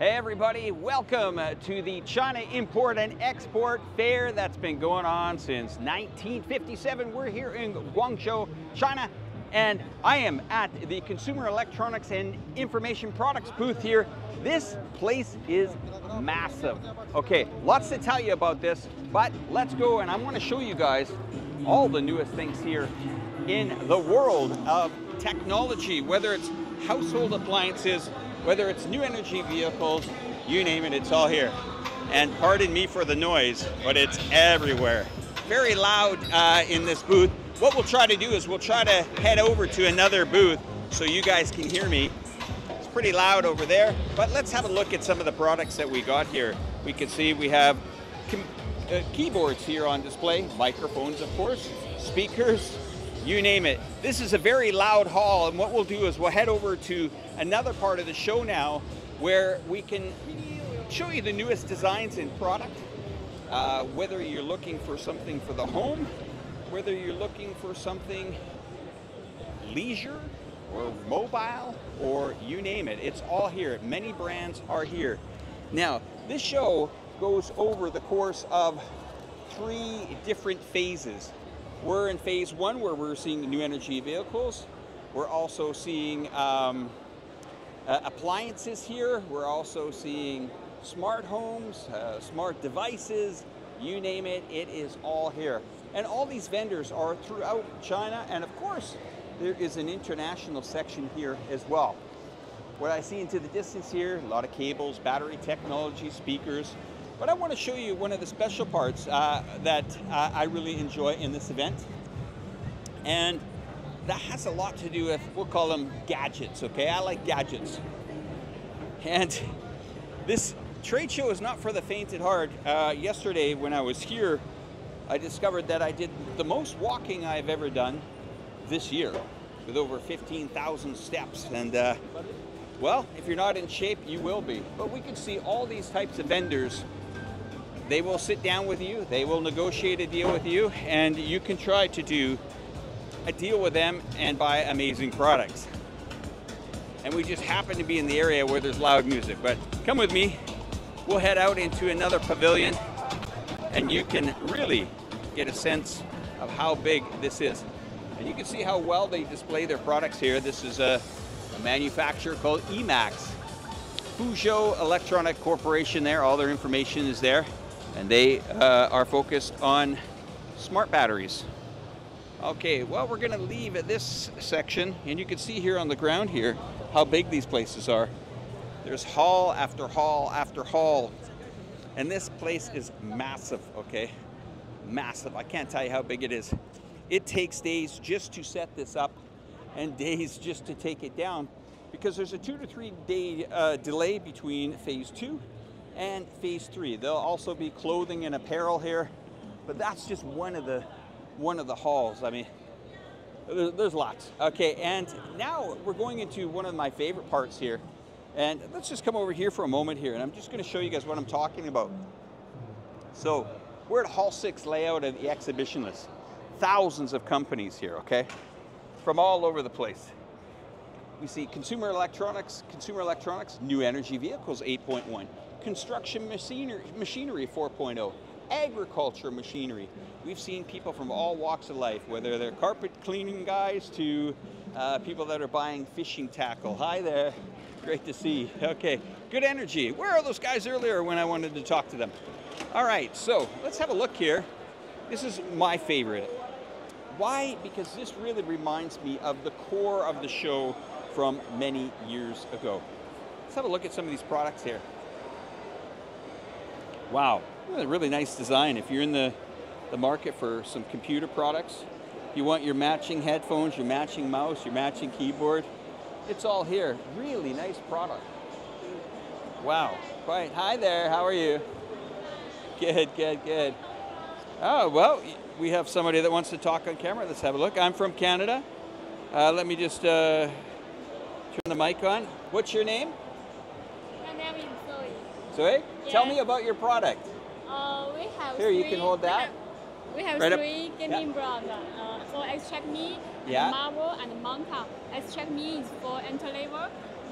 Hey everybody, welcome to the China Import and Export Fair that's been going on since 1957. We're here in Guangzhou, China, and I am at the Consumer Electronics and Information Products booth here. This place is massive. Okay, lots to tell you about this, but let's go and I want to show you guys all the newest things here in the world of technology, whether it's household appliances, whether it's new energy vehicles, you name it, it's all here. And pardon me for the noise, but it's everywhere. Very loud in this booth. What we'll try to do is we'll try to head over to another booth so you guys can hear me. It's pretty loud over there, but let's have a look at some of the products that we got here. We can see we have keyboards here on display, microphones of course, speakers, you name it. This is a very loud hall, and what we'll do is we'll head over to another part of the show now where we can show you the newest designs in product, whether you're looking for something for the home, whether you're looking for something leisure or mobile, or you name it, it's all here. Many brands are here. Now, this show goes over the course of 3 different phases. We're in phase 1 where we're seeing new energy vehicles. We're also seeing appliances here. We're also seeing smart homes, smart devices, you name it, it is all here. And all these vendors are throughout China, and of course, there is an international section here as well. What I see into the distance here, a lot of cables, battery technology, speakers. But I want to show you one of the special parts that I really enjoy in this event. And that has a lot to do with, we'll call them gadgets, okay? I like gadgets. And this trade show is not for the faint at heart. Yesterday when I was here, I discovered that I did the most walking I've ever done this year, with over 15,000 steps. And well, if you're not in shape, you will be. But we can see all these types of vendors. They will sit down with you, they will negotiate a deal with you, and you can try to do a deal with them and buy amazing products. And we just happen to be in the area where there's loud music, but come with me. We'll head out into another pavilion and you can really get a sense of how big this is. And you can see how well they display their products here. This is a manufacturer called Emax. Fuzhou Electronic Corporation there, all their information is there. And they are focused on smart batteries. Okay, well, we're gonna leave at this section, and you can see here on the ground here how big these places are. There's hall after hall after hall. And this place is massive, okay? Massive, I can't tell you how big it is. It takes days just to set this up and days just to take it down, because there's a 2 to 3 day delay between phase 2 and phase 3. There'll also be clothing and apparel here, but that's just one of the halls. I mean, there's lots. Okay, and now we're going into one of my favorite parts here. And let's just come over here for a moment here, and I'm just gonna show you guys what I'm talking about. So, we're at Hall 6 layout of the exhibition list. Thousands of companies here, okay? From all over the place. We see consumer electronics, new energy vehicles 8.1, construction machinery 4.0, agriculture machinery. We've seen people from all walks of life, whether they're carpet cleaning guys to people that are buying fishing tackle. Hi there, great to see. Okay, good energy. Where are those guys earlier when I wanted to talk to them? All right, so let's have a look here. This is my favorite. Why? Because this really reminds me of the core of the show from many years ago. Let's have a look at some of these products here. Wow, a really nice design. If you're in the market for some computer products, you want your matching headphones, your matching mouse, your matching keyboard, it's all here. Really nice product. Wow, quite. Hi there, how are you? Good, good, good. Oh, well, we have somebody that wants to talk on camera. Let's have a look. I'm from Canada. Let me just turn the mic on. What's your name? My name is Zoe. Zoe? Yes. Tell me about your product. We have Here, you can hold that. We have Right up. 3 gaming brands. For Extract Me, Yeah. Marvel, and Monka. Extract Me is for entry level.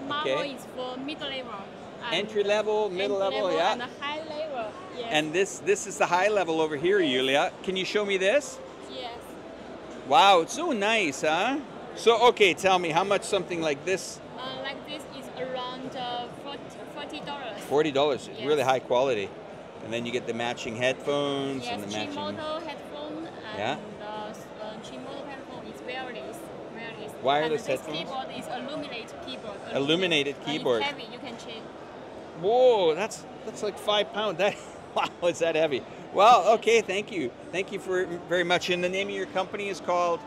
Marvel Okay. is for mid level. and Entry level, middle level, yeah. and a high level. Yes. And this is the high level over here, Yulia. Can you show me this? yes. Wow, it's so nice, huh? So, okay, tell me, how much something like this? Like this is around $40. $40, Yes. really high quality. And then you get the matching headphones Yes, and the matching... Chimoto headphone Yeah. and Chimoto headphone is wireless. Wireless and headphones? This keyboard is illuminated keyboard. Illuminated keyboard. It's heavy, you can change. Whoa, that's like 5 pounds. That, wow, is that heavy? Well, okay, thank you. Thank you for very much. And the name of your company is called?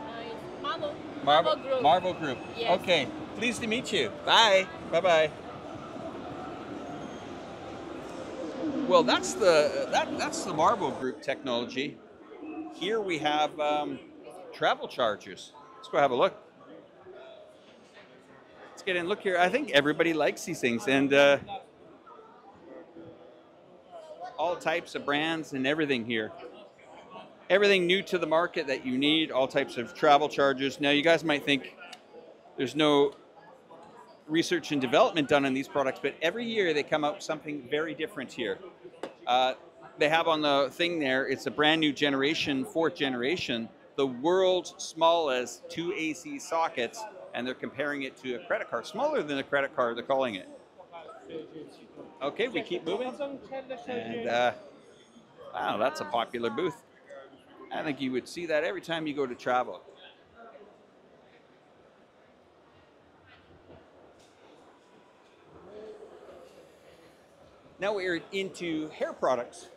Marvel Group. Marvel Group. Yes. Okay, pleased to meet you. Bye. Bye-bye. Well, that's the Marvel Group technology. Here we have travel chargers. Let's go have a look. Let's get in. Look here. I think everybody likes these things, and all types of brands and everything here. Everything new to the market that you need. All types of travel chargers. Now, you guys might think there's no research and development done on these products, but every year they come out with something very different here. They have on the thing there, it's a brand new generation, 4th generation, the world's smallest 2 AC sockets, and they're comparing it to a credit card, smaller than a credit card, they're calling it. Okay, we keep moving. And wow, that's a popular booth. I think you would see that every time you go to travel. Now we're into hair products,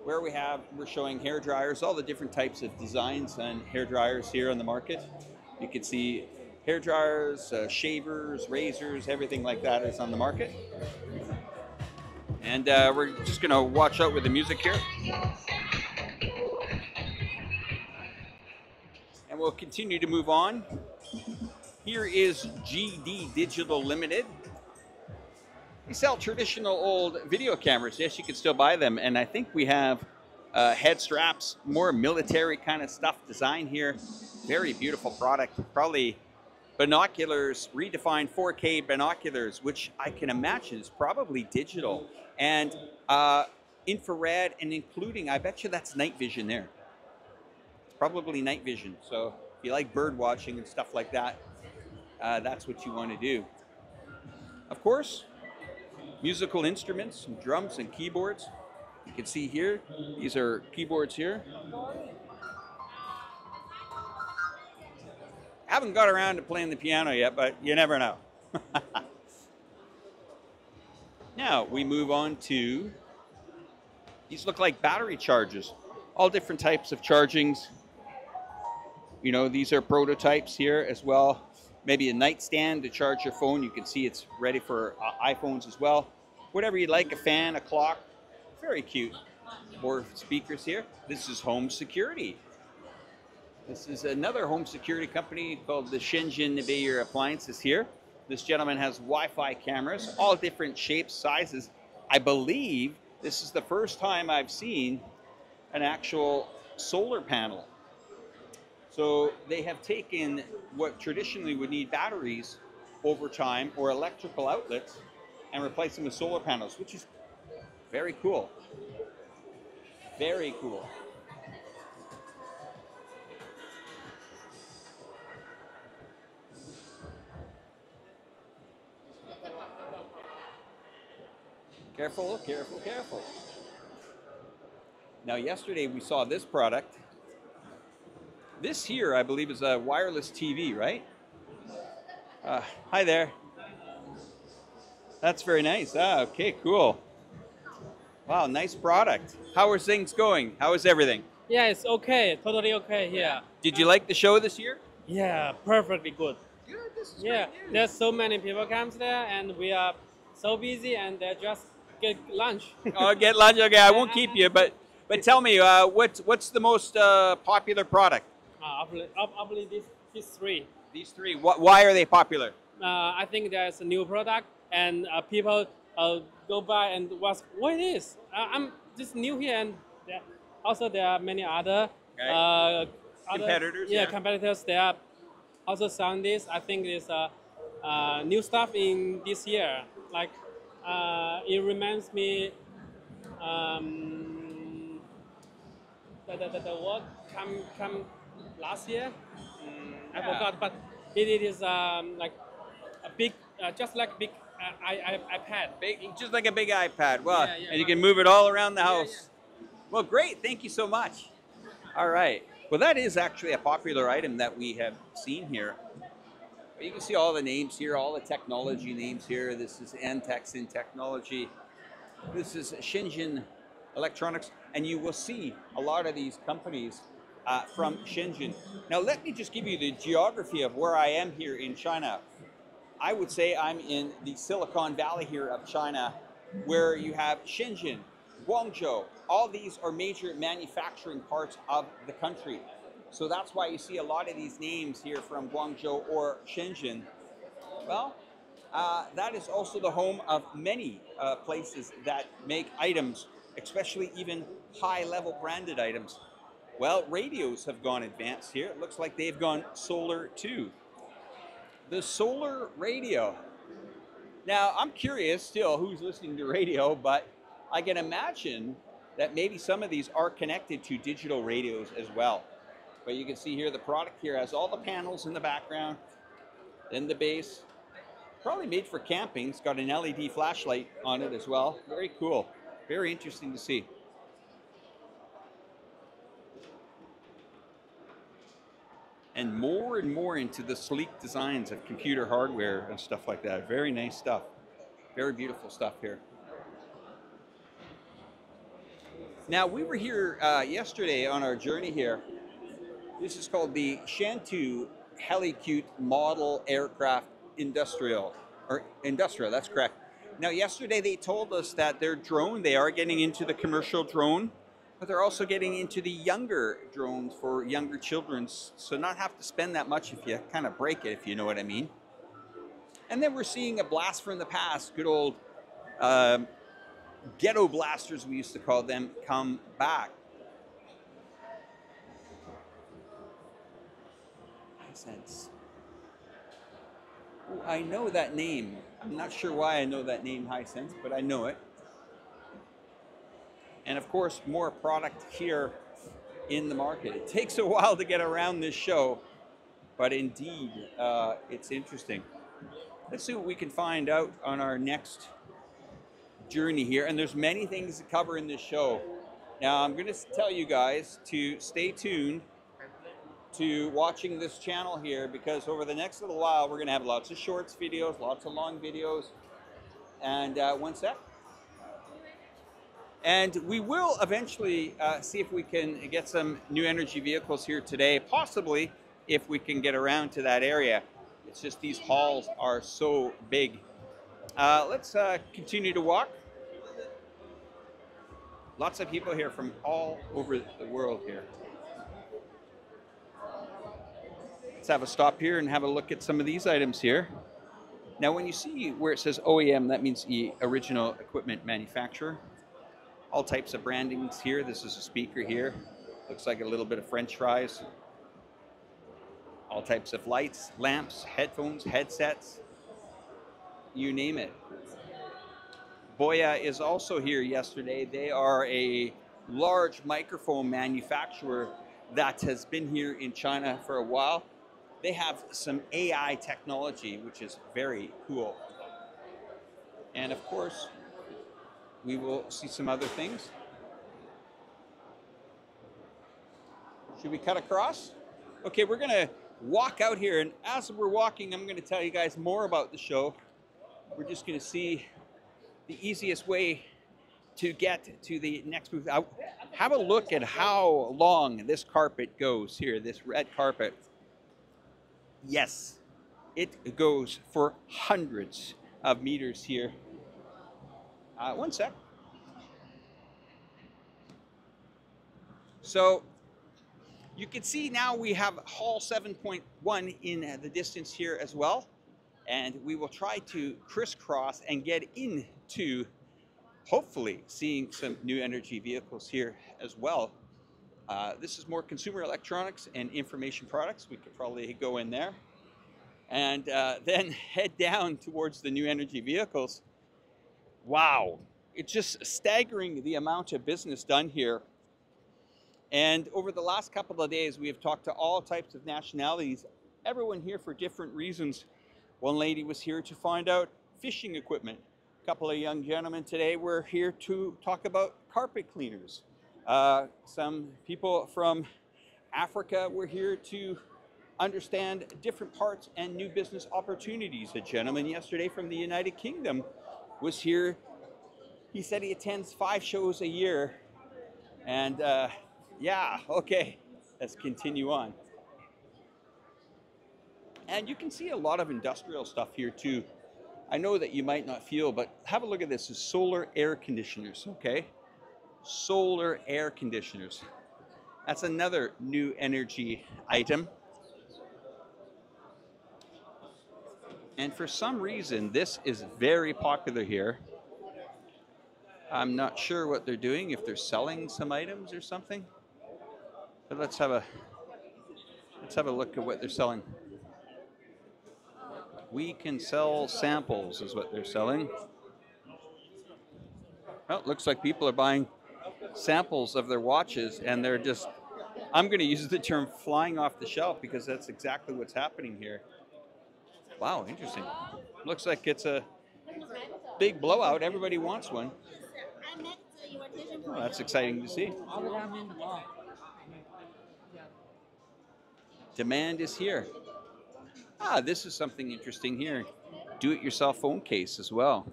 where we're showing hair dryers, all the different types of designs and hair dryers here on the market. You can see hair dryers, shavers, razors, everything like that is on the market. And we're just going to watch out with the music here. And we'll continue to move on. Here is GD Digital Limited. We sell traditional old video cameras. Yes, you can still buy them. And I think we have head straps, more military kind of stuff design here. Very beautiful product. Probably binoculars, redefined 4K binoculars, which I can imagine is probably digital. And infrared and including, I bet you that's night vision there. It's probably night vision. So if you like bird watching and stuff like that, that's what you want to do. Of course, musical instruments, and drums and keyboards. You can see here, these are keyboards here. Haven't got around to playing the piano yet, but you never know. Now we move on to, these look like battery chargers. All different types of chargings. You know, these are prototypes here as well. Maybe a nightstand to charge your phone. You can see it's ready for iPhones as well. Whatever you like, a fan, a clock. Very cute. More speakers here. This is home security. This is another home security company called the Shenzhen Bayer Appliances here. This gentleman has Wi-Fi cameras, all different shapes, sizes. I believe this is the first time I've seen an actual solar panel. So they have taken what traditionally would need batteries over time or electrical outlets and replaced them with solar panels, which is very cool. Very cool. Careful, careful, careful. Now, yesterday we saw this product. This here, I believe, is a wireless TV, right? Hi there. That's very nice. Ah, okay, cool. Wow, nice product. How are things going? How is everything? Yeah, it's okay. Totally okay here. Did you like the show this year? Yeah, perfectly good. Good, this is Yeah, great news. there's so many people comes there, and we are so busy, and they just get lunch. Oh, get lunch. Okay, I won't keep you, but tell me, what's the most popular product? Probably these three. These three. Why are they popular? I think there's a new product, and people go by and ask, what it is? I'm just new here, and also there are many other Competitors. Yeah, competitors. They are also selling this. I think there's new stuff in this year. Like It reminds me the word come last year. I forgot, but it is like a big, just like big iPad. Big, just like a big iPad. Well, Yeah, yeah, and you right. can move it all around the Yeah, house. Well, great. Thank you so much. All right. Well, that is actually a popular item that we have seen here. You can see all the names here, all the technology names here. This is Antex in technology. This is Shenzhen Electronics, and you will see a lot of these companies from Shenzhen. Now, let me just give you the geography of where I am here in China. I would say I'm in the Silicon Valley here of China, where you have Shenzhen, Guangzhou. All these are major manufacturing parts of the country. So that's why you see a lot of these names here from Guangzhou or Shenzhen. Well, that is also the home of many places that make items, especially even high-level branded items. Well, radios have gone advanced here. It looks like they've gone solar too. The solar radio. Now, I'm curious still who's listening to radio, but I can imagine that maybe some of these are connected to digital radios as well. But you can see here the product here has all the panels in the background, then the base. Probably made for camping. It's got an LED flashlight on it as well. Very cool. Very interesting to see. And more into the sleek designs of computer hardware and stuff like that. Very nice stuff. Very beautiful stuff here. Now, we were here yesterday on our journey here. This is called the Shantou Helicute Model Aircraft Industrial, that's correct. Now, yesterday they told us that their drone, they are getting into the commercial drone, but they're also getting into the younger drones for younger children, so not have to spend that much if you kind of break it, if you know what I mean. And then we're seeing a blast from the past, good old ghetto blasters, we used to call them, come back. Hisense. Ooh, I know that name. I'm not sure why I know that name, Hisense, but I know it. And of course, more product here in the market. It takes a while to get around this show, but indeed, it's interesting. Let's see what we can find out on our next journey here. And there's many things to cover in this show. Now, I'm going to tell you guys to stay tuned to watching this channel here, because over the next little while, we're going to have lots of shorts videos, lots of long videos. And one sec. And we will eventually see if we can get some new energy vehicles here today, possibly if we can get around to that area. It's just these halls are so big. Let's continue to walk. Lots of people here from all over the world here. Let's have a stop here and have a look at some of these items here. Now, when you see where it says OEM, that means the original equipment manufacturer. All types of brandings here. This is a speaker here. Looks like a little bit of French fries. All types of lights, lamps, headphones, headsets, you name it. Boya is also here yesterday. They are a large microphone manufacturer that has been here in China for a while. They have some AI technology, which is very cool. And of course, we will see some other things. Should we cut across? Okay, we're gonna walk out here, and as we're walking, I'm gonna tell you guys more about the show. We're just gonna see the easiest way to get to the next booth. Have a look at how long this carpet goes here, this red carpet. Yes, it goes for hundreds of meters here. One sec. So you can see now we have Hall 7.1 in the distance here as well. And we will try to crisscross and get into, hopefully, seeing some new energy vehicles here as well. This is more consumer electronics and information products. We could probably go in there. And then head down towards the new energy vehicles. Wow, it's just staggering the amount of business done here. And over the last couple of days, we have talked to all types of nationalities, everyone here for different reasons. One lady was here to find out fishing equipment. A couple of young gentlemen today were here to talk about carpet cleaners. Some people from Africa were here to understand different parts and new business opportunities. A gentleman yesterday from the United Kingdom was here. He said he attends 5 shows a year. And yeah, okay, let's continue on. And you can see a lot of industrial stuff here too. I know that you might not feel, but have a look at this. It's solar air conditioners, okay? Solar air conditioners. That's another new energy item. And for some reason, this is very popular here. I'm not sure what they're doing, if they're selling some items or something. But let's have a look at what they're selling. We can sell samples is what they're selling. Well, it looks like people are buying samples of their watches and they're just, I'm going to use the term flying off the shelf because that's exactly what's happening here. Wow, interesting. Looks like it's a big blowout. Everybody wants one. Well, that's exciting to see. Demand is here. Ah, this is something interesting here. Do-it-yourself phone case as well.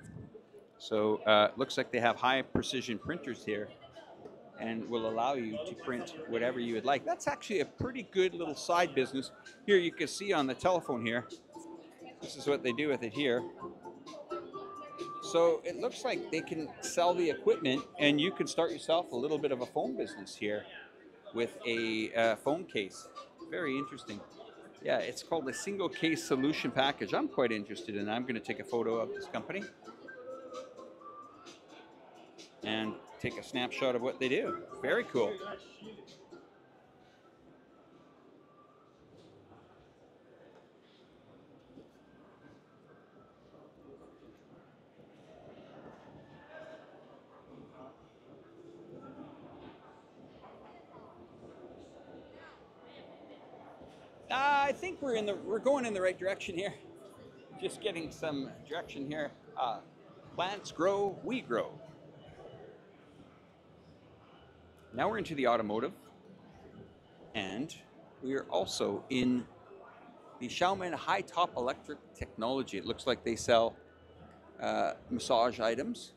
So looks like they have high precision printers here and will allow you to print whatever you would like. That's actually a pretty good little side business. Here you can see on the telephone here. This is what they do with it here. So it looks like they can sell the equipment and you can start yourself a little bit of a phone business here with a phone case. Very interesting. Yeah, it's called a single case solution package. I'm quite interested in that. I'm going to take a photo of this company and take a snapshot of what they do. Very cool. I think we're going in the right direction here. Just getting some direction here. Plants grow, we grow. Now we're into the automotive, and we are also in the Xiaomen high top electric technology. It looks like they sell massage items.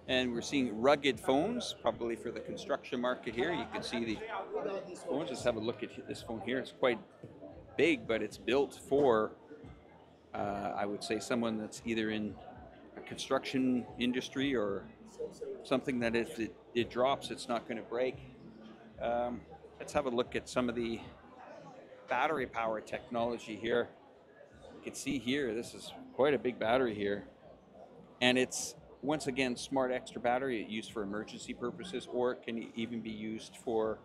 And we're seeing rugged phones, probably for the construction market here. You can see the phones. Let's have a look at this phone here. It's quite big, but it's built for, I would say, someone that's either in a construction industry or something that if it drops, it's not going to break. Let's have a look at some of the battery power technology here. You can see here, this is quite a big battery here. And it's, once again, smart extra battery used for emergency purposes, or it can even be used for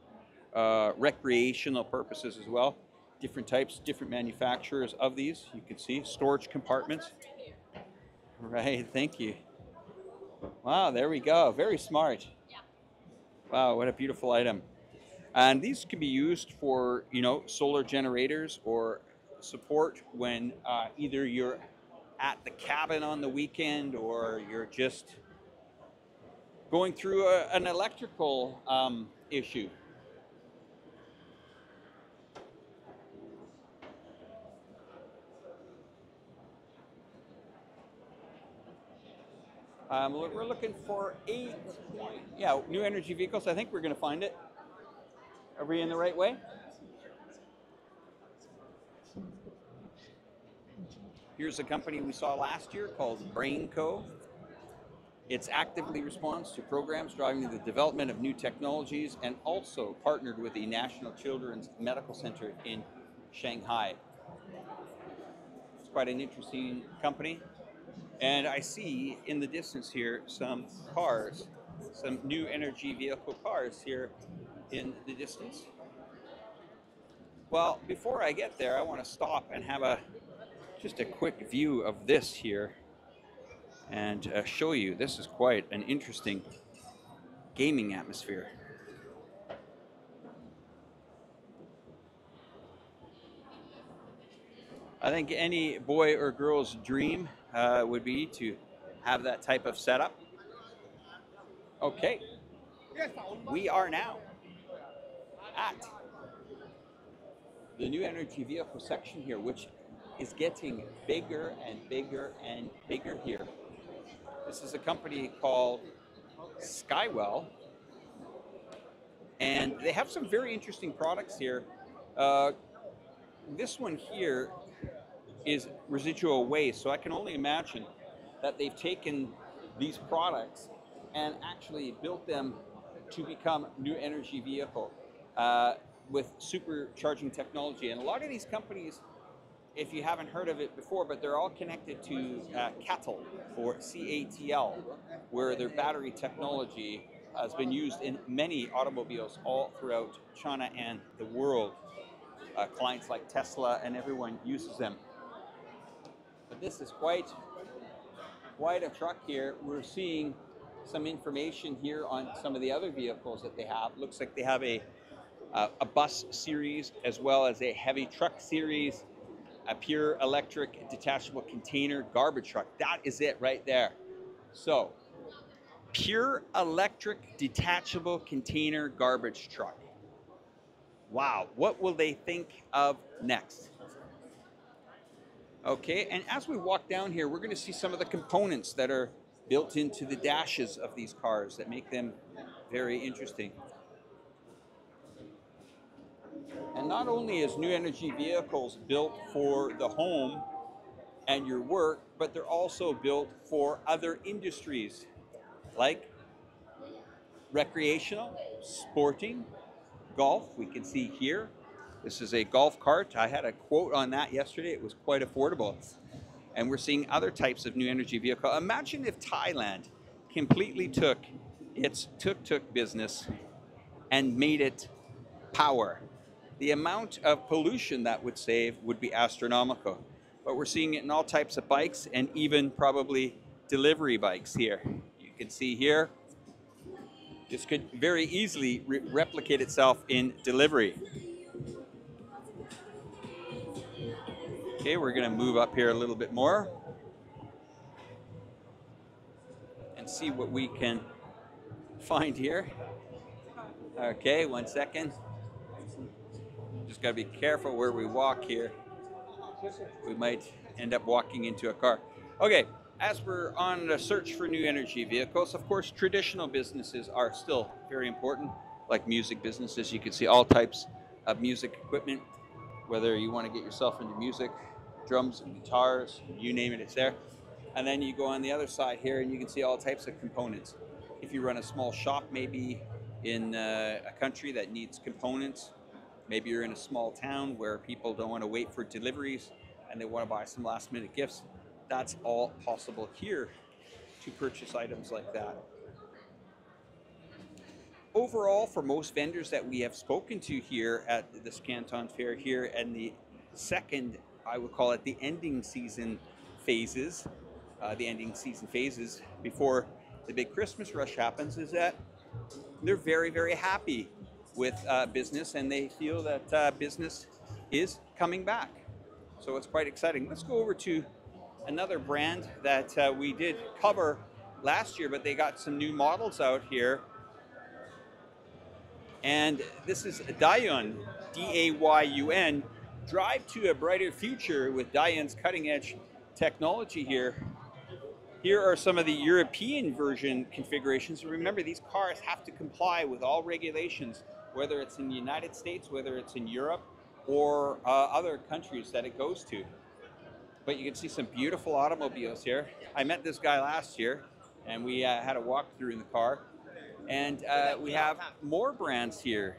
recreational purposes as well. Different types, different manufacturers of these. You can see storage compartments. Right, thank you. Wow, there we go. Very smart. Wow, what a beautiful item. And these can be used for, you know, solar generators or support when either you're at the cabin on the weekend or you're just going through an electrical issue. We're looking for new energy vehicles. I think we're going to find it. Are we in the right way? Here's a company we saw last year called BrainCo. It's actively responds to programs driving the development of new technologies and also partnered with the National Children's Medical Center in Shanghai. It's quite an interesting company. And I see in the distance here some cars, some new energy vehicle cars here in the distance. Well, before I get there, I want to stop and have a just a quick view of this here and show you this is quite an interesting gaming atmosphere. I think any boy or girl's dream would be to have that type of setup. Okay, we are now at the new energy vehicle section here, which is getting bigger and bigger and bigger here. This is a company called Skywell, and they have some very interesting products here. This one here is residual waste, so I can only imagine that they've taken these products and actually built them to become new energy vehicle with supercharging technology. And a lot of these companies, if you haven't heard of it before, but they're all connected to CATL, or CATL, where their battery technology has been used in many automobiles all throughout China and the world. Clients like Tesla and everyone uses them. But this is quite a truck here. We're seeing some information here on some of the other vehicles that they have. Looks like they have a bus series as well as a heavy truck series, a pure electric detachable container garbage truck. That is it right there. So, pure electric detachable container garbage truck. Wow, what will they think of next? Okay, and as we walk down here, we're going to see some of the components that are built into the dashes of these cars that make them very interesting. And not only is new energy vehicles built for the home and your work, but they're also built for other industries like recreational, sporting, golf. We can see here, this is a golf cart. I had a quote on that yesterday. It was quite affordable. And we're seeing other types of new energy vehicle. Imagine if Thailand completely took its tuk-tuk business and made it power. The amount of pollution that would save would be astronomical. But we're seeing it in all types of bikes and even probably delivery bikes here. You can see here, this could very easily replicate itself in delivery. Okay, we're going to move up here a little bit more and see what we can find here. Okay, 1 second. Just got to be careful where we walk here. We might end up walking into a car. Okay, as we're on the search for new energy vehicles, of course, traditional businesses are still very important, like music businesses. You can see all types of music equipment, whether you want to get yourself into music, drums and guitars, you name it, it's there. And then you go on the other side here and you can see all types of components. If you run a small shop, maybe in a country that needs components, maybe you're in a small town where people don't want to wait for deliveries and they want to buy some last minute gifts, that's all possible here to purchase items like that. Overall, for most vendors that we have spoken to here at this Canton Fair here and the second, I would call it the ending season phases, before the big Christmas rush happens, is that they're very, very happy with business and they feel that business is coming back. So it's quite exciting. Let's go over to another brand that we did cover last year, but they got some new models out here. And this is Dayun, D-A-Y-U-N, Drive to a Brighter Future with Dayun's cutting edge technology here. Here are some of the European version configurations. Remember, these cars have to comply with all regulations, whether it's in the United States, whether it's in Europe, or other countries that it goes to. But you can see some beautiful automobiles here. I met this guy last year, and we had a walkthrough in the car. And we have more brands here.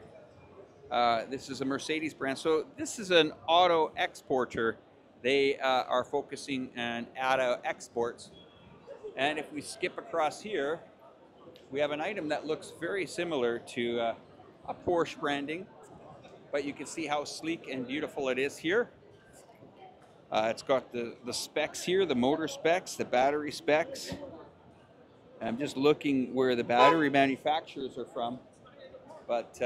This is a Mercedes brand. So this is an auto exporter. They are focusing on auto exports. And if we skip across here, we have an item that looks very similar to a Porsche branding, but you can see how sleek and beautiful it is here. It's got the specs here, the motor specs, the battery specs. I'm just looking where the battery manufacturers are from, but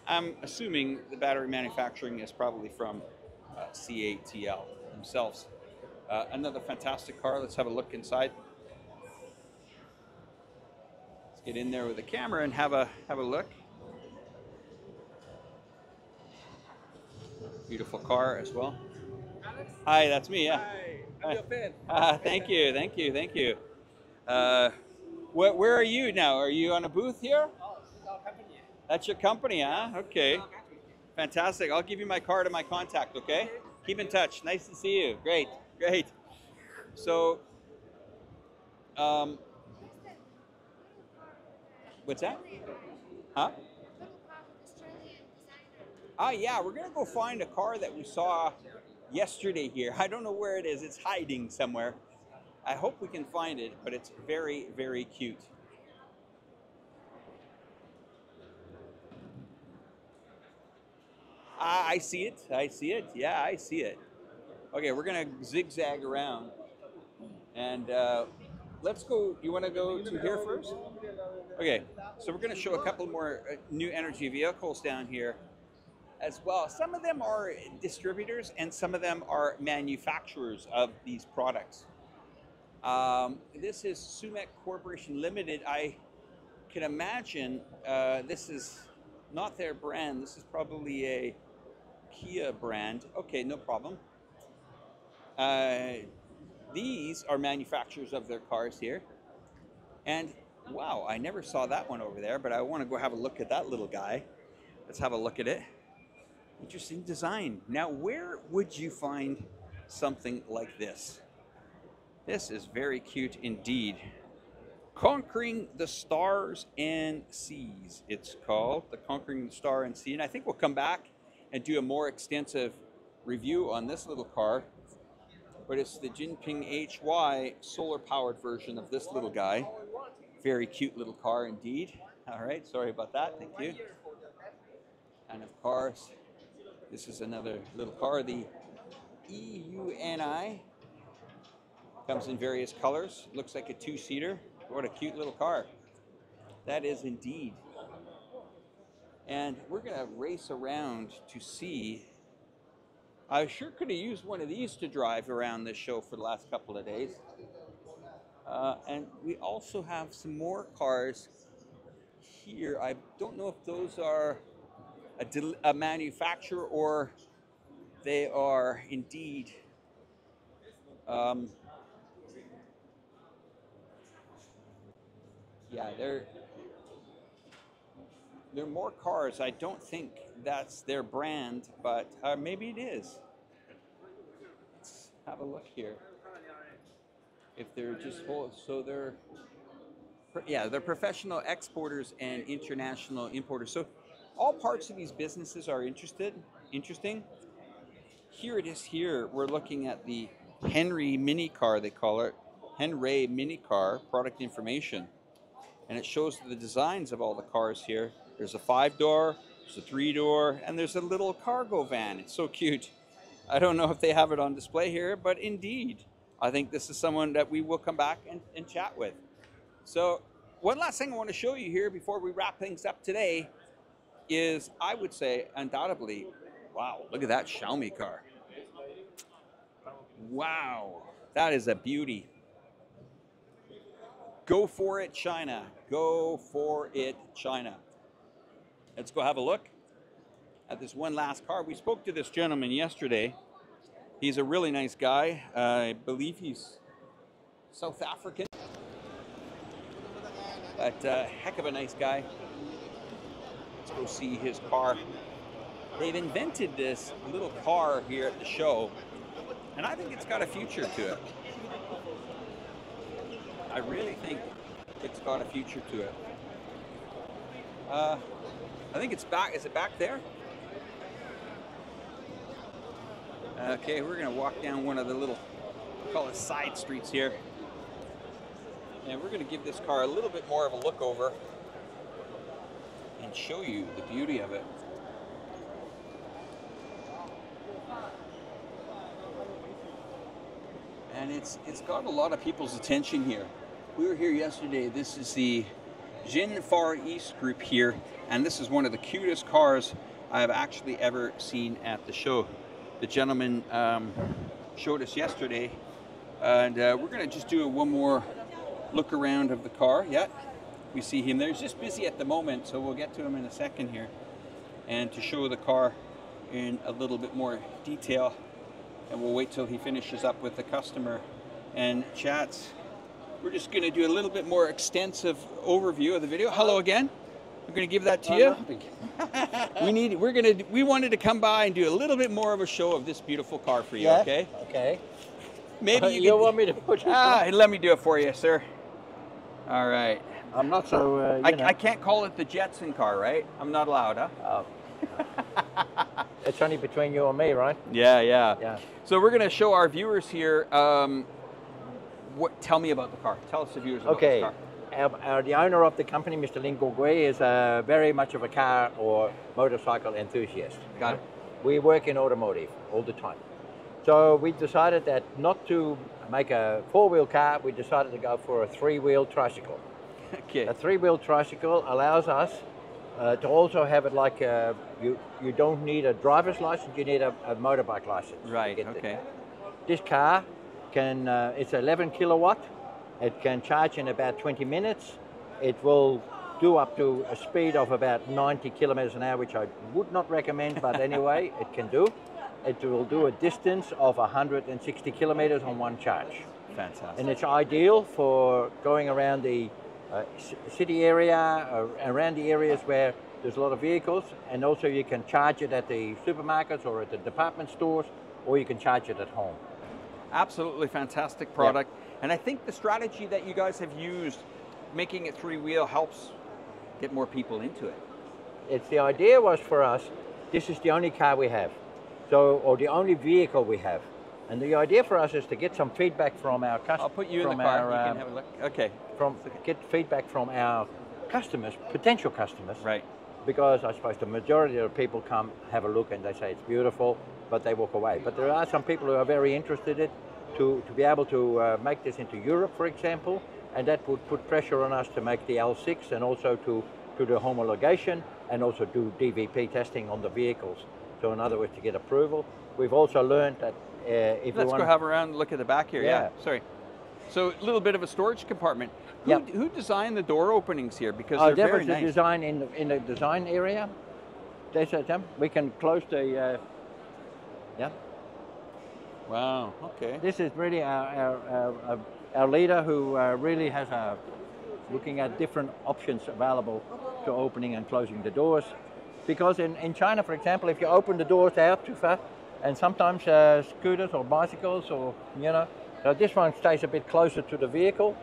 I'm assuming the battery manufacturing is probably from CATL themselves. Another fantastic car. Let's have a look inside. Let's get in there with the camera and have a look. Beautiful car as well. Alex? Hi, that's me. Yeah. Hi, I'm your fan. Thank you, thank you, thank you. Where are you now? Are you on a booth here? Oh, this is our company. That's your company, huh? Okay. Our factory. Fantastic. I'll give you my card and my contact, okay? Keep in touch. Nice to see you. Great, great. So, what's that? Huh? Ah, yeah, we're gonna go find a car that we saw yesterday here. I don't know where it is. It's hiding somewhere. I hope we can find it, but it's very, very cute. Ah, I see it. I see it. Yeah, I see it. Okay, we're gonna zigzag around, and let's go. You want to go to here first? Okay, so we're gonna show a couple more new energy vehicles down here as well. Some of them are distributors, and some of them are manufacturers of these products. This is Sumac Corporation Limited. I can imagine this is not their brand. This is probably a Kia brand. Okay, no problem. These are manufacturers of their cars here. And wow, I never saw that one over there, but I want to go have a look at that little guy. Let's have a look at it. Interesting design. Now, where would you find something like this? This is very cute indeed. Conquering the Stars and Seas, it's called. The Conquering the Star and Sea. And I think we'll come back and do a more extensive review on this little car. But it's the Jinping HY solar-powered version of this little guy. Very cute little car indeed. All right, sorry about that. Thank you. And of course, this is another little car, the EUNI. Comes in various colors. Looks like a two-seater. What a cute little car. That is indeed. And we're going to race around to see. I sure could have used one of these to drive around this show for the last couple of days. And we also have some more cars here. I don't know if those are a manufacturer or they are indeed yeah, they're more cars. I don't think that's their brand, but maybe it is. Let's have a look here. If they're just full, so they're professional exporters and international importers. So all parts of these businesses are interesting. Here it is. Here we're looking at the Henry Mini Car. They call it Henry Mini Car product information. And it shows the designs of all the cars here. There's a 5-door, there's a 3-door, and there's a little cargo van. It's so cute. I don't know if they have it on display here, but indeed, I think this is someone that we will come back and chat with. So one last thing I want to show you here before we wrap things up today is, I would say, undoubtedly, wow, look at that Xiaomi car. Wow, that is a beauty. Go for it, China. Go for it, China. Let's go have a look at this one last car. We spoke to this gentleman yesterday. He's a really nice guy. I believe he's South African. But heck of a nice guy. Let's go see his car. They've invented this little car here at the show, and I think it's got a future to it. I really think it's got a future to it. I think it's back. Is it back there? Okay, we're gonna walk down one of the little, call it side streets here. And we're gonna give this car a little bit more of a look over and show you the beauty of it. it's got a lot of people's attention here. We were here yesterday. This is the Jin Far East group here, and this is one of the cutest cars I've actually ever seen at the show. The gentleman showed us yesterday, and we're going to just do one more look around of the car. Yeah, we see him there. He's just busy at the moment, so we'll get to him in a second here, and to show the car in a little bit more detail, and we'll wait till he finishes up with the customer and chats. We're just going to do a little bit more extensive overview of the video. Hello again. I'm going to give that to you. We wanted to come by and do a little bit more of a show of this beautiful car for you. Yeah? Okay. Okay. Maybe you want me to put it on? Let me do it for you, sir. All right. I'm not so. I can't call it the Jetson car, right? I'm not allowed, huh? Oh. It's only between you and me, right? Yeah. So we're going to show our viewers here. Tell me about the car. Tell us the viewers about this car. The owner of the company, Mr. Lin Guogui, is very much of a car or motorcycle enthusiast. Got it. We work in automotive all the time. So we decided that not to make a four-wheel car, we decided to go for a three-wheel tricycle. Okay. A three-wheel tricycle allows us to also have it like you don't need a driver's license, you need a motorbike license. Right, okay. This car can, it's 11 kilowatt, it can charge in about 20 minutes, it will do up to a speed of about 90 kilometers an hour, which I would not recommend, but anyway, it can do. It will do a distance of 160 kilometers on one charge. Fantastic. And it's ideal for going around the city area, around the areas where there's a lot of vehicles, and also you can charge it at the supermarkets or at the department stores, or you can charge it at home. Absolutely fantastic product. Yeah. And I think the strategy that you guys have used, making it three-wheel, helps get more people into it. The idea was for us, this is the only car we have, or the only vehicle we have. And the idea for us is to get some feedback from our customers. I'll put you in the car, you can have a look. Okay. Get feedback from our customers, potential customers. Right. Because I suppose the majority of people come, have a look, and they say it's beautiful, but they walk away. But there are some people who are very interested in to be able to make this into Europe, for example, and that would put pressure on us to make the L6 and also to do homologation and also do DVP testing on the vehicles. So in other words, to get approval. We've also learned that Let's go have a round look at the back here. Yeah. Sorry. So a little bit of a storage compartment. Who designed the door openings here? Because they're very nice. Design in the design area. We can close the. Wow. Okay. This is really our leader who really has looking at different options available to opening and closing the doors. Because in China, for example, if you open the doors out too far, and sometimes scooters or bicycles or, so this one stays a bit closer to the vehicle,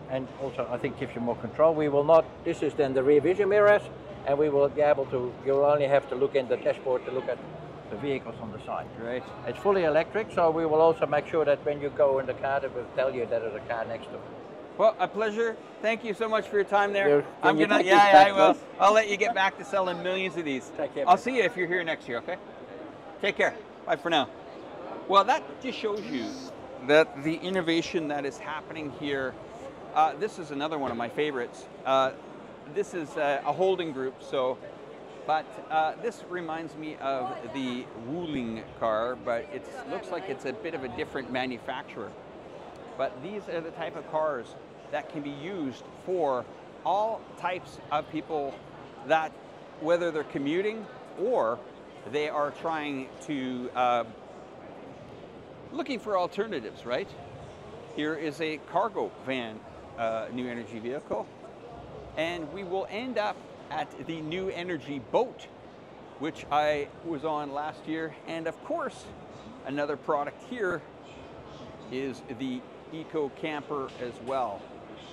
and also I think gives you more control. We will not, this is then the rear vision mirrors, and we will be able to, you'll only have to look in the dashboard to look at the vehicles on the side. Great. It's fully electric, so we will also make sure that when you go in the car, it will tell you that there's a car next to it. Well, a pleasure. Thank you so much for your time there. I will. I'll let you get back to selling millions of these. Take care. I'll see you if you're here next year, okay? Take care. Bye for now. Well, that just shows you that the innovation that is happening here, this is another one of my favorites. This is a holding group, but this reminds me of the Wuling car, but it looks like it's a bit of a different manufacturer. But these are the type of cars that can be used for all types of people, that whether they're commuting or they are trying to, looking for alternatives, right? Here is a cargo van, new energy vehicle. And we will end up at the new energy boat, which I was on last year. And of course, another product here is the Eco Camper as well.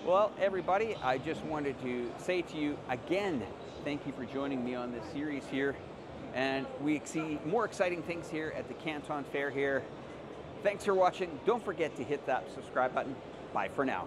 Well, everybody, I just wanted to say to you again, thank you for joining me on this series here. And we see more exciting things here at the Canton Fair here. Thanks for watching. Don't forget to hit that subscribe button. Bye for now.